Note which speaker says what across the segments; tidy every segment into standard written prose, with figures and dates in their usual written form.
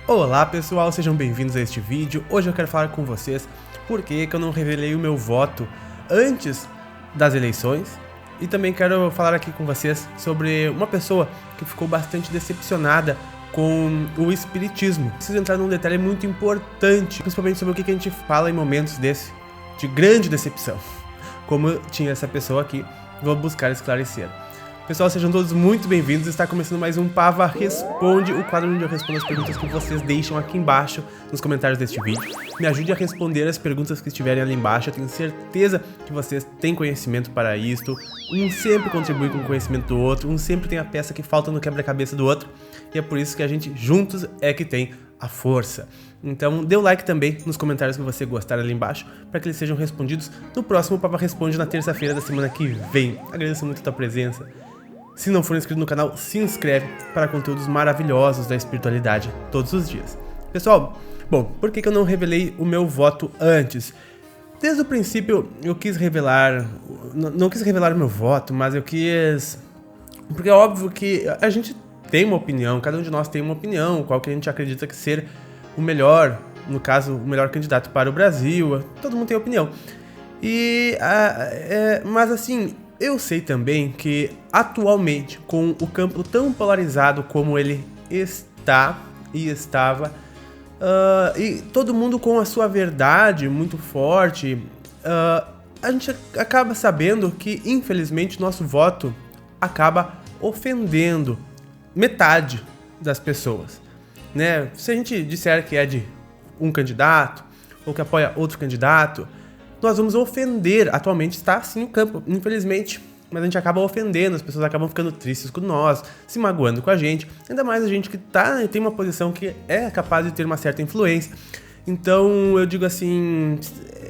Speaker 1: Olá pessoal, sejam bem-vindos a este vídeo. Hoje eu quero falar com vocês por que eu não revelei o meu voto antes das eleições. E também quero falar aqui com vocês sobre uma pessoa que ficou bastante decepcionada com o espiritismo. Preciso entrar num detalhe muito importante, principalmente sobre o que a gente fala em momentos de grande decepção. Como tinha essa pessoa aqui, vou buscar esclarecer. Pessoal, sejam todos muito bem-vindos. Está começando mais um Pava Responde, o quadro onde eu respondo as perguntas que vocês deixam aqui embaixo nos comentários deste vídeo. Me ajude a responder as perguntas que estiverem ali embaixo. Eu tenho certeza que vocês têm conhecimento para isto. Um sempre contribui com o conhecimento do outro, um sempre tem a peça que falta no quebra-cabeça do outro. E é por isso que a gente juntos é que tem a força. Então dê o like também nos comentários que você gostar ali embaixo, para que eles sejam respondidos no próximo Pava Responde na terça-feira da semana que vem. Agradeço muito a tua presença. Se não for inscrito no canal, se inscreve para conteúdos maravilhosos da espiritualidade todos os dias. Pessoal, bom, por que eu não revelei o meu voto antes? Desde o princípio eu quis revelar, não quis revelar o meu voto, mas eu quis... Porque é óbvio que a gente tem uma opinião, cada um de nós tem uma opinião, qual que a gente acredita que ser o melhor, no caso, o melhor candidato para o Brasil, todo mundo tem opinião. Mas assim... Eu sei também que, atualmente, com o campo tão polarizado como ele está e estava, e todo mundo com a sua verdade muito forte, a gente acaba sabendo que, infelizmente, nosso voto acaba ofendendo metade das pessoas, né? Se a gente disser que é de um candidato ou que apoia outro candidato, nós vamos ofender. Atualmente está assim o campo, infelizmente, mas a gente acaba ofendendo, as pessoas acabam ficando tristes com nós, se magoando com a gente, ainda mais a gente que tem uma posição que é capaz de ter uma certa influência. Então eu digo assim,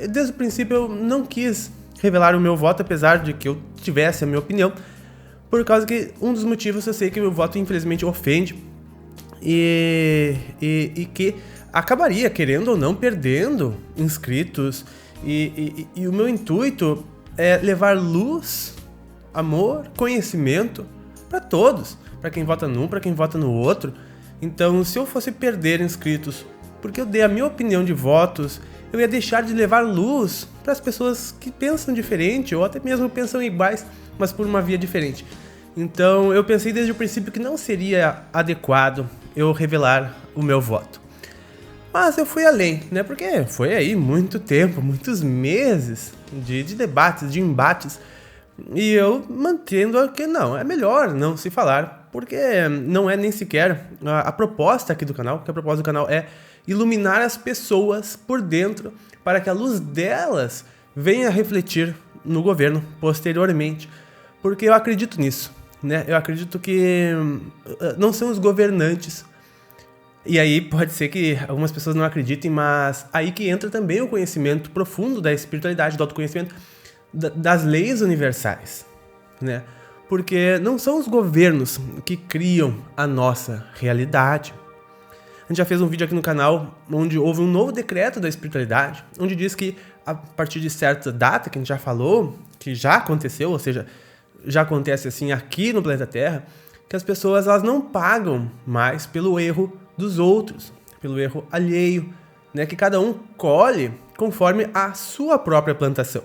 Speaker 1: desde o princípio eu não quis revelar o meu voto, apesar de que eu tivesse a minha opinião, por causa que um dos motivos eu sei que o meu voto infelizmente ofende e que acabaria, querendo ou não, perdendo inscritos. E o meu intuito é levar luz, amor, conhecimento para todos, para quem vota num, para quem vota no outro. Então, se eu fosse perder inscritos porque eu dei a minha opinião de votos, eu ia deixar de levar luz para as pessoas que pensam diferente ou até mesmo pensam iguais, mas por uma via diferente. Então, eu pensei desde o princípio que não seria adequado eu revelar o meu voto. Mas eu fui além, né? Porque foi aí muito tempo, muitos meses de debates, de embates. E eu mantendo que não, é melhor não se falar. Porque não é nem sequer a proposta aqui do canal. Porque a proposta do canal é iluminar as pessoas por dentro para que a luz delas venha refletir no governo posteriormente. Porque eu acredito nisso, né? Eu acredito que não são os governantes. E aí pode ser que algumas pessoas não acreditem, mas aí que entra também o conhecimento profundo da espiritualidade, do autoconhecimento, das leis universais, né? Porque não são os governos que criam a nossa realidade. A gente já fez um vídeo aqui no canal onde houve um novo decreto da espiritualidade, onde diz que a partir de certa data, que a gente já falou, que já aconteceu, ou seja, já acontece assim aqui no planeta Terra, que as pessoas elas não pagam mais pelo erro dos outros, pelo erro alheio, né, que cada um colhe conforme a sua própria plantação.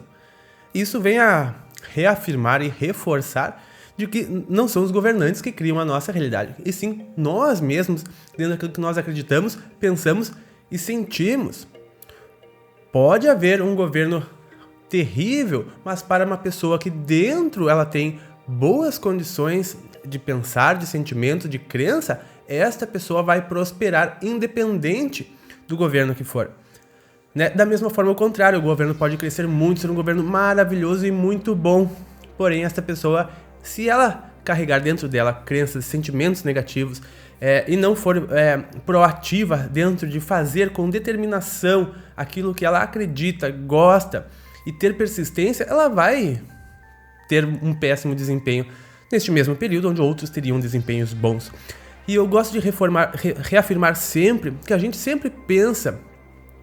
Speaker 1: Isso vem a reafirmar e reforçar de que não são os governantes que criam a nossa realidade, e sim nós mesmos, dentro daquilo que nós acreditamos, pensamos e sentimos. Pode haver um governo terrível, mas para uma pessoa que dentro ela tem boas condições de pensar, de sentimento, de crença, esta pessoa vai prosperar independente do governo que for. Né? Da mesma forma, ao contrário, o governo pode crescer muito, ser um governo maravilhoso e muito bom. Porém, esta pessoa, se ela carregar dentro dela crenças, sentimentos negativos e não for proativa dentro de fazer com determinação aquilo que ela acredita, gosta e ter persistência, ela vai ter um péssimo desempenho neste mesmo período onde outros teriam desempenhos bons. E eu gosto de reafirmar sempre que a gente sempre pensa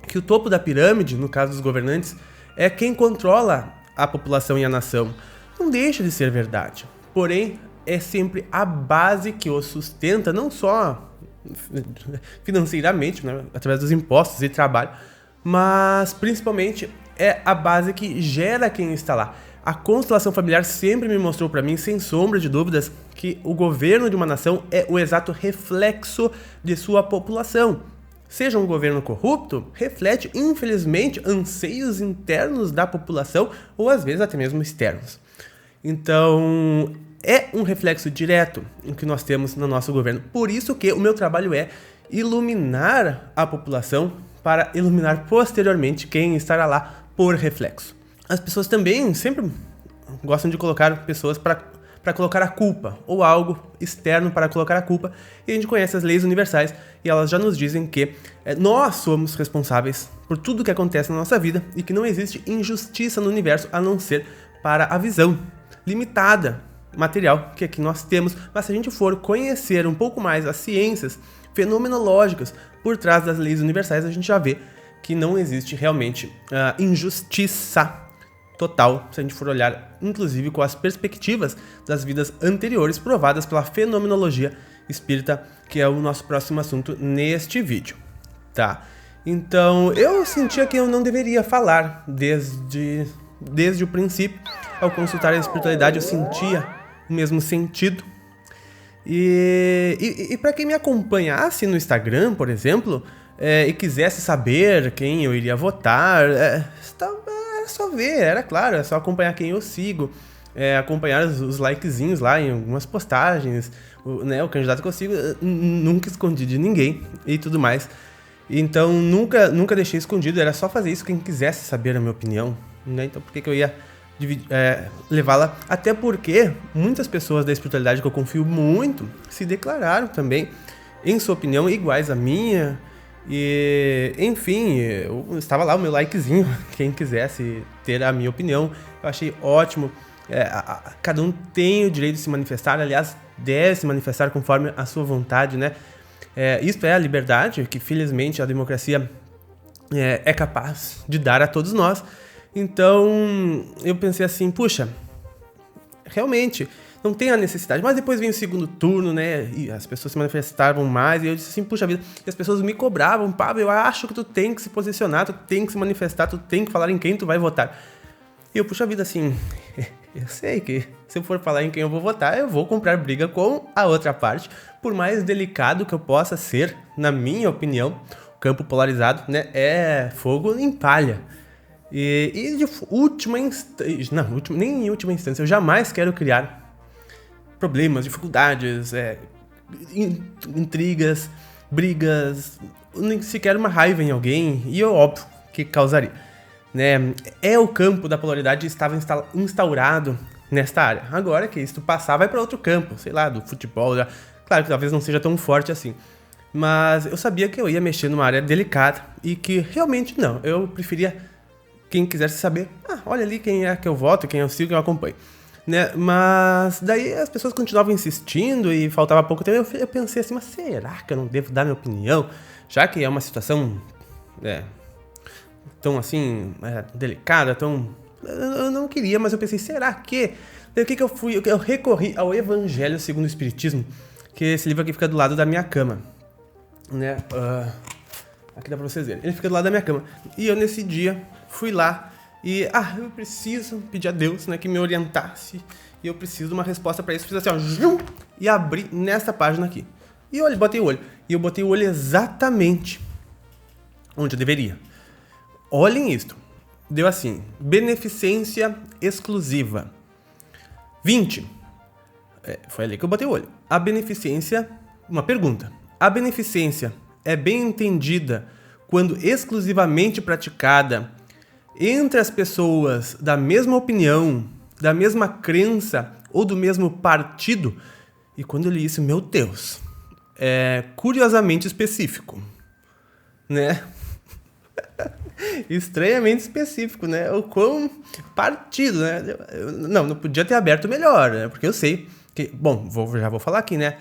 Speaker 1: que o topo da pirâmide, no caso dos governantes, é quem controla a população e a nação. Não deixa de ser verdade. Porém, é sempre a base que os sustenta, não só financeiramente, né, através dos impostos e trabalho, mas principalmente é a base que gera quem está lá. A constelação familiar sempre me mostrou para mim, sem sombra de dúvidas, que o governo de uma nação é o exato reflexo de sua população. Seja um governo corrupto, reflete, infelizmente, anseios internos da população ou às vezes até mesmo externos. Então, é um reflexo direto o que nós temos no nosso governo. Por isso que o meu trabalho é iluminar a população para iluminar posteriormente quem estará lá por reflexo. As pessoas também sempre gostam de colocar pessoas para colocar a culpa, ou algo externo para colocar a culpa, e a gente conhece as leis universais, e elas já nos dizem que nós somos responsáveis por tudo que acontece na nossa vida, e que não existe injustiça no universo, a não ser para a visão limitada, material, que aqui nós temos. Mas se a gente for conhecer um pouco mais as ciências fenomenológicas por trás das leis universais, a gente já vê que não existe realmente injustiça total, se a gente for olhar, inclusive, com as perspectivas das vidas anteriores provadas pela fenomenologia espírita, que é o nosso próximo assunto neste vídeo, tá? Então, eu sentia que eu não deveria falar desde o princípio. Ao consultar a espiritualidade, eu sentia o mesmo sentido. E para quem me acompanhasse no Instagram, por exemplo, e quisesse saber quem eu iria votar, era só ver, era claro, é só acompanhar quem eu sigo, acompanhar os likezinhos lá em algumas postagens, o candidato que eu sigo, nunca escondi de ninguém e tudo mais. Então nunca deixei escondido, era só fazer isso quem quisesse saber a minha opinião, né? Então por que eu ia levá-la? Até porque muitas pessoas da espiritualidade que eu confio muito se declararam também, em sua opinião, iguais à minha. E, enfim, estava lá o meu likezinho, quem quisesse ter a minha opinião. Eu achei ótimo. Cada um tem o direito de se manifestar, aliás, deve se manifestar conforme a sua vontade, né? Isto é a liberdade que, felizmente, a democracia é capaz de dar a todos nós. Então, eu pensei assim, puxa, realmente não tem a necessidade. Mas depois vem o segundo turno, né, e as pessoas se manifestavam mais, e eu disse assim, puxa vida, e as pessoas me cobravam, Pablo, eu acho que tu tem que se posicionar, tu tem que se manifestar, tu tem que falar em quem tu vai votar. E eu, puxa vida, assim, eu sei que se eu for falar em quem eu vou votar, eu vou comprar briga com a outra parte, por mais delicado que eu possa ser, na minha opinião, o campo polarizado, né, é fogo em palha. E de última instância, nem em última instância, eu jamais quero criar problemas, dificuldades, intrigas, brigas, nem sequer uma raiva em alguém, e eu, óbvio, que causaria, né? O campo da polaridade estava instaurado nesta área. Agora que isso passar, vai para outro campo, sei lá, do futebol, já. Claro que talvez não seja tão forte assim, mas eu sabia que eu ia mexer numa área delicada e que realmente não, eu preferia quem quisesse saber, olha ali quem é que eu voto, quem eu sigo, quem eu acompanho, né? Mas daí as pessoas continuavam insistindo e faltava pouco tempo. Eu pensei assim, mas será que eu não devo dar minha opinião? Já que é uma situação tão assim, delicada, tão... Eu não queria, mas eu pensei, será que... Daí o que eu fui? Eu recorri ao Evangelho segundo o Espiritismo, que esse livro aqui fica do lado da minha cama, né? Aqui dá pra vocês verem. Ele fica do lado da minha cama. E eu, nesse dia, fui lá e... eu preciso pedir a Deus, né, que me orientasse. E eu preciso de uma resposta pra isso. Fiz assim, ó, e abri nessa página aqui. E olha, botei o olho. E eu botei o olho exatamente onde eu deveria. Olhem isto. Deu assim, beneficência exclusiva. 20. Foi ali que eu botei o olho. A beneficência... Uma pergunta. A beneficência é bem entendida quando exclusivamente praticada entre as pessoas da mesma opinião, da mesma crença ou do mesmo partido? E quando eu li isso, meu Deus, é curiosamente específico, né? Estranhamente específico, né? O quão partido, né? Não podia ter aberto melhor, né? Porque eu sei que... Bom, já vou falar aqui, né?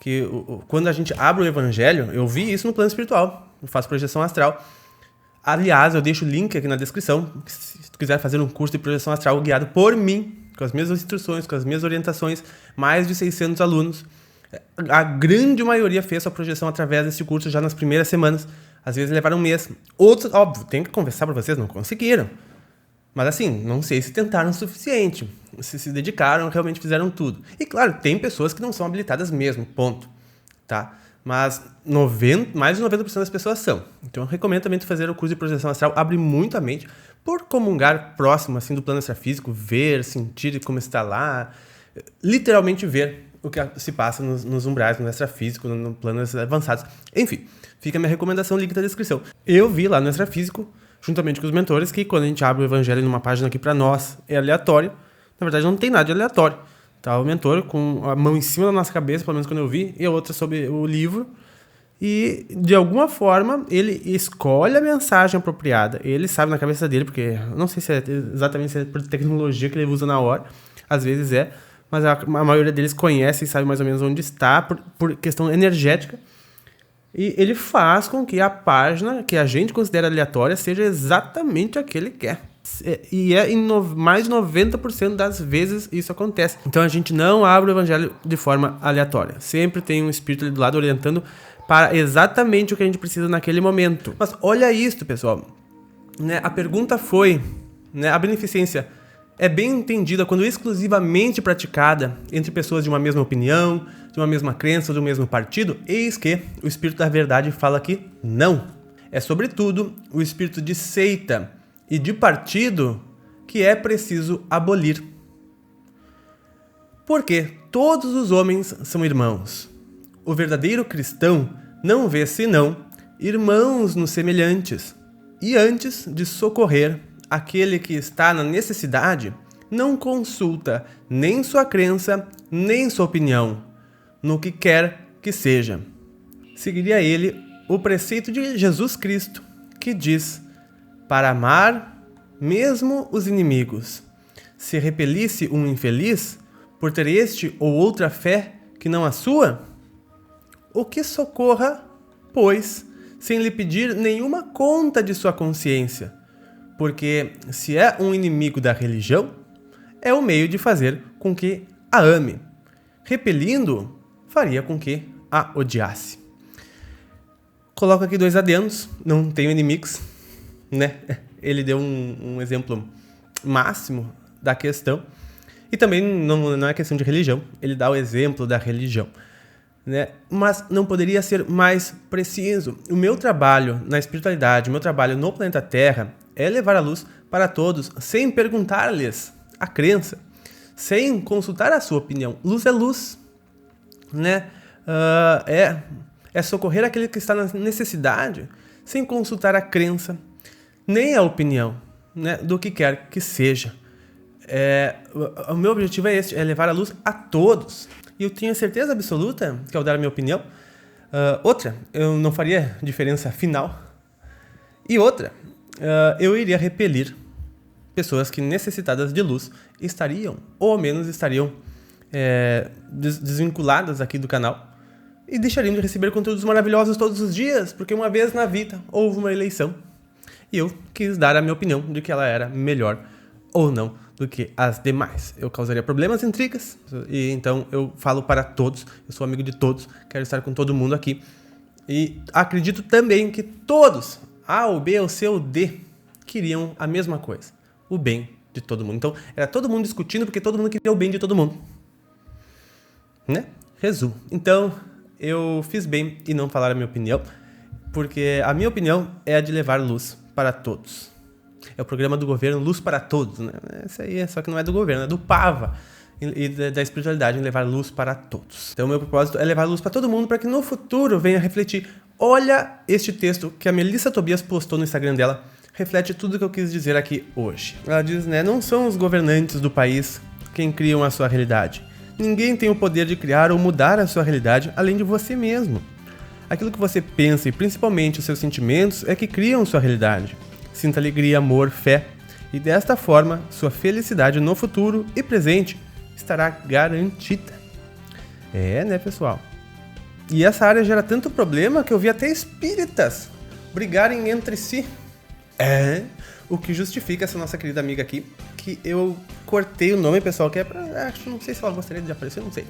Speaker 1: Que quando a gente abre o Evangelho, eu vi isso no plano espiritual, eu faço projeção astral. Aliás, eu deixo o link aqui na descrição, se tu quiser fazer um curso de projeção astral guiado por mim, com as minhas instruções, com as minhas orientações, mais de 600 alunos, A grande maioria fez sua projeção através desse curso já nas primeiras semanas. Às vezes levaram um mês. Outros, óbvio, tenho que conversar para vocês, não conseguiram. Mas assim, não sei se tentaram o suficiente. Se dedicaram, realmente fizeram tudo. E claro, tem pessoas que não são habilitadas mesmo, ponto. Tá? Mas mais de 90% das pessoas são. Então eu recomendo também tu fazer o curso de projeção astral. Abre muito a mente por comungar próximo assim, do plano extrafísico, ver, sentir como está lá. Literalmente ver o que se passa nos umbrais, no extrafísico, no planos avançados. Enfim, fica a minha recomendação, link na descrição. Eu vi lá no extrafísico, juntamente com os mentores, que quando a gente abre o evangelho numa página aqui pra nós, é aleatório. Na verdade, não tem nada de aleatório. Tá o mentor com a mão em cima da nossa cabeça, pelo menos quando eu vi, e a outra sobre o livro. E, de alguma forma, ele escolhe a mensagem apropriada. Ele sabe na cabeça dele, porque eu não sei se é exatamente se é por tecnologia que ele usa na hora. Às vezes é. Mas a maioria deles conhece e sabe mais ou menos onde está, por questão energética. E ele faz com que a página que a gente considera aleatória seja exatamente a que ele quer. E em mais de 90% das vezes isso acontece. Então a gente não abre o evangelho de forma aleatória. Sempre tem um espírito ali do lado orientando para exatamente o que a gente precisa naquele momento. Mas olha isso, pessoal. Né? A pergunta foi, né, a beneficência é bem entendida quando exclusivamente praticada entre pessoas de uma mesma opinião, de uma mesma crença, do mesmo partido? Eis que o Espírito da Verdade fala que não. É sobretudo o espírito de seita e de partido que é preciso abolir. Porque todos os homens são irmãos. O verdadeiro cristão não vê senão irmãos nos semelhantes. E antes de socorrer aquele que está na necessidade, não consulta nem sua crença, nem sua opinião, no que quer que seja. Seguiria ele o preceito de Jesus Cristo, que diz, para amar mesmo os inimigos. Se repelisse um infeliz, por ter este ou outra fé que não a sua, o que socorra, pois, sem lhe pedir nenhuma conta de sua consciência, porque se é um inimigo da religião, é o meio de fazer com que a ame. Repelindo, faria com que a odiasse. Coloco aqui 2 adendos, não tenho inimigos, né? Ele deu um exemplo máximo da questão. E também não é questão de religião, ele dá o exemplo da religião. Né? Mas não poderia ser mais preciso. O meu trabalho na espiritualidade, o meu trabalho no planeta Terra é levar a luz para todos, sem perguntar-lhes a crença, sem consultar a sua opinião. Luz é luz, né? É socorrer aquele que está na necessidade, sem consultar a crença, nem a opinião, né? Do que quer que seja. O meu objetivo é este, é levar a luz a todos. E eu tenho certeza absoluta que ao dar a minha opinião, eu não faria diferença final. E outra, eu iria repelir pessoas que necessitadas de luz estariam, ou ao menos estariam desvinculadas aqui do canal e deixariam de receber conteúdos maravilhosos todos os dias, porque uma vez na vida houve uma eleição e eu quis dar a minha opinião de que ela era melhor ou não do que as demais. Eu causaria problemas, intrigas, e então eu falo para todos, eu sou amigo de todos, quero estar com todo mundo aqui. E acredito também que todos, A, o B, o C, o D, queriam a mesma coisa, o bem de todo mundo. Então, era todo mundo discutindo porque todo mundo queria o bem de todo mundo. Né? Resumo. Então, eu fiz bem em não falar a minha opinião, porque a minha opinião é a de levar luz para todos. É o programa do governo Luz para Todos, né? Esse aí só que não é do governo, é do PAVA e da espiritualidade, em levar luz para todos. Então o meu propósito é levar luz para todo mundo para que no futuro venha refletir. Olha este texto que a Melissa Tobias postou no Instagram dela, reflete tudo que eu quis dizer aqui hoje. Ela diz, né, não são os governantes do país quem criam a sua realidade. Ninguém tem o poder de criar ou mudar a sua realidade além de você mesmo. Aquilo que você pensa e principalmente os seus sentimentos é que criam sua realidade. Sinta alegria, amor, fé, e desta forma, sua felicidade no futuro e presente estará garantida. Né, pessoal? E essa área gera tanto problema que eu vi até espíritas brigarem entre si. O que justifica essa nossa querida amiga aqui, que eu cortei o nome, pessoal, que é pra... não sei se ela gostaria de aparecer, não sei.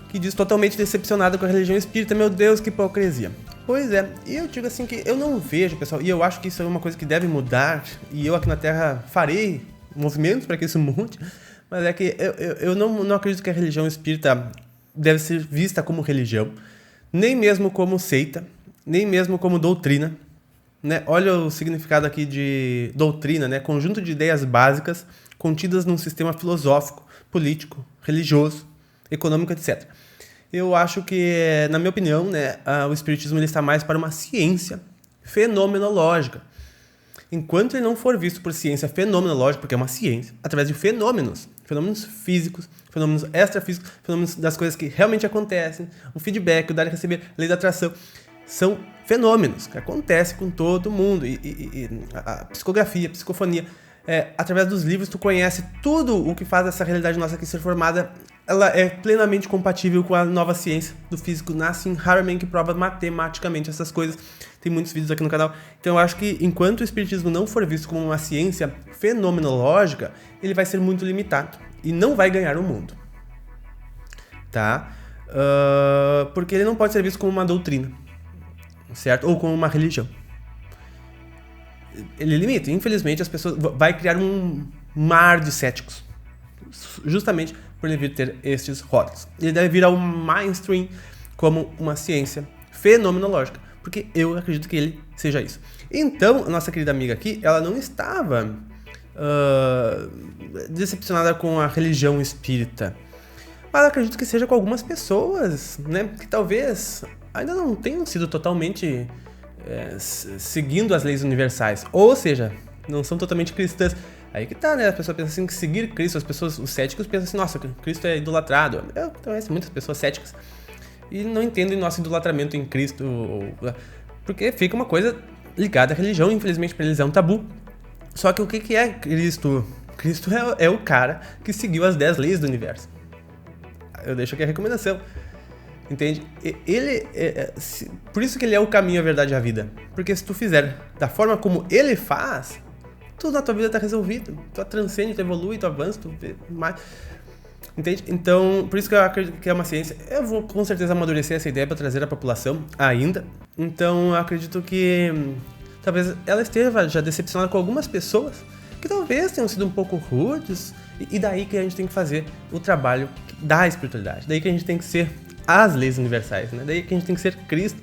Speaker 1: que diz totalmente decepcionada com a religião espírita. Meu Deus, que hipocrisia. Pois é, e eu digo assim que eu não vejo, pessoal, e eu acho que isso é uma coisa que deve mudar, e eu aqui na Terra farei movimentos para que isso mude, mas é que eu não acredito que a religião espírita deve ser vista como religião, nem mesmo como seita, nem mesmo como doutrina, né? Olha o significado aqui de doutrina, né? Conjunto de ideias básicas contidas num sistema filosófico, político, religioso, econômico, etc. Eu acho que, na minha opinião, né, o espiritismo ele está mais para uma ciência fenomenológica. Enquanto ele não for visto por ciência fenomenológica, porque é uma ciência, através de fenômenos físicos, fenômenos extrafísicos, fenômenos das coisas que realmente acontecem, o feedback, o dar e receber, a lei da atração, são fenômenos que acontecem com todo mundo. E a psicografia, a psicofonia, através dos livros tu conhece tudo o que faz essa realidade nossa aqui ser formada. Ela é plenamente compatível com a nova ciência do físico. Nasce raramente que prova matematicamente essas coisas. Tem muitos vídeos aqui no canal. Então eu acho que enquanto o espiritismo não for visto como uma ciência fenomenológica, ele vai ser muito limitado e não vai ganhar o mundo, tá? Porque ele não pode ser visto como uma doutrina, certo? Ou como uma religião. Ele limita. Infelizmente, as pessoas vai criar um mar de céticos, justamente por ele vir ter estes rótulos. Ele deve vir ao mainstream como uma ciência fenomenológica, porque eu acredito que ele seja isso. Então, a nossa querida amiga aqui, ela não estava decepcionada com a religião espírita, mas acredito que seja com algumas pessoas, né, que talvez ainda não tenham sido totalmente seguindo as leis universais, ou seja, não são totalmente cristãs. Aí que tá, né? A pessoa pensa assim que seguir Cristo, os céticos pensam assim, nossa, Cristo é idolatrado. Eu conheço muitas pessoas céticas e não entendem nosso idolatramento em Cristo, porque fica uma coisa ligada à religião, infelizmente para eles é um tabu. Só que o que é Cristo? Cristo é o cara que seguiu as 10 leis do universo. Eu deixo aqui a recomendação. Entende? Por isso que ele é o caminho, a verdade e a vida. Porque se tu fizer da forma como ele faz, tudo na tua vida tá resolvido. Tu transcende, tu evolui, tu avança, tu vê mais. Entende? Então, por isso que eu acredito que é uma ciência. Eu vou com certeza amadurecer essa ideia para trazer à população ainda. Então, eu acredito que talvez ela esteja já decepcionada com algumas pessoas que talvez tenham sido um pouco rudes. E daí que a gente tem que fazer o trabalho da espiritualidade. Daí que a gente tem que ser as leis universais, né? Daí que a gente tem que ser Cristo.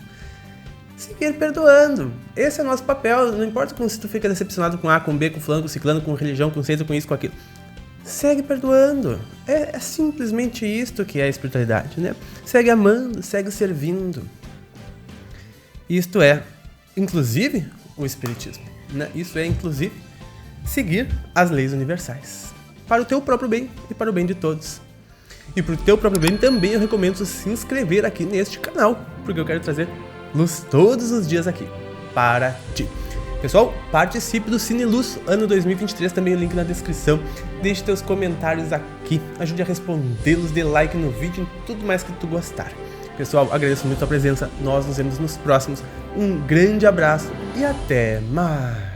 Speaker 1: Seguir perdoando. Esse é o nosso papel. Não importa se tu fica decepcionado com A, com B, com fulano, com ciclano, com religião, com seita, com isso, com aquilo. Segue perdoando. É simplesmente isto que é a espiritualidade, né? Segue amando, segue servindo. Isto é, inclusive, o espiritismo, né? Isso é, inclusive, seguir as leis universais. Para o teu próprio bem e para o bem de todos. E para o teu próprio bem também eu recomendo se inscrever aqui neste canal, porque eu quero trazer luz todos os dias aqui para ti. Pessoal, participe do Cine Luz ano 2023, também o link na descrição. Deixe teus comentários aqui, ajude a respondê-los, dê like no vídeo e tudo mais que tu gostar. Pessoal, agradeço muito a presença, nós nos vemos nos próximos. Um grande abraço e até mais!